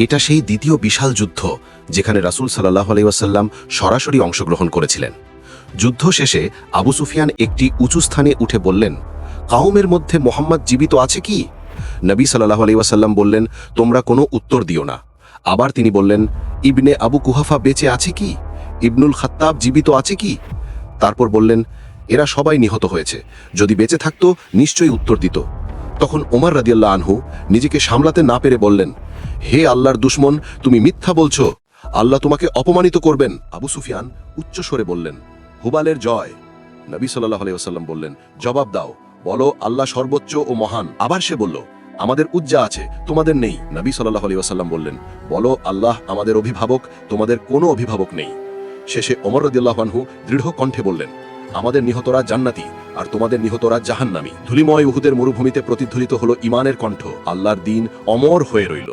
এটা সেই দ্বিতীয় বিশাল যুদ্ধ যেখানে রাসূল সাল্লাল্লাহু আলাইহি ওয়াসাল্লাম সরাসরি অংশগ্রহণ করেছিলেন। যুদ্ধ শেষে আবু সুফিয়ান একটি উঁচু স্থানে উঠে বললেন, কাউমের মধ্যে মোহাম্মদ জীবিত আছে কি? নবী সাল্লাল্লাহু আলাইহি ওয়াসাল্লাম বললেন, তোমরা কোনো উত্তর দিও না। আবার তিনি বললেন, ইবনে আবু কুহাফা বেঁচে আছে কি? ইবনুল খাত্তাব জীবিত আছে কি? তারপর বললেন, এরা সবাই নিহত হয়েছে, যদি বেঁচে থাকতো নিশ্চয়ই উত্তর দিত। তখন ওমর রাদিয়াল্লাহু আনহু নিজেকে সামলাতে না পেরে বললেন, হে আল্লাহর দুশমন, তুমি মিথ্যা বলছো, আল্লাহ তোমাকে অপমানিত করবেন। আবু সুফিয়ান উচ্চ স্বরে বললেন, হুবালের জয়। নবী সাল্লাল্লাহু আলাইহি ওয়াসাল্লাম বললেন, জবাব দাও, বলো আল্লাহ সর্বোচ্চ ও মহান। আবার সে বলল, আমাদের উজ্জা আছে, তোমাদের নেই। নবী সাল্লাল্লাহু আলাইহি ওয়াসাল্লাম বললেন, বলো আল্লাহ আমাদের অভিভাবক, তোমাদের কোনো অভিভাবক নেই। শেষে ওমর রাদিয়াল্লাহু আনহু দৃঢ় কণ্ঠে বললেন, আমাদের নিহতরা জান্নাতি আর তোমাদের নিহতরা জাহান্নামী। ধূলিময় উহুদের মরুভূমিতে প্রতিধ্বনিত হলো ঈমানের কণ্ঠ, আল্লাহর দ্বীন অমর হয়ে রইল।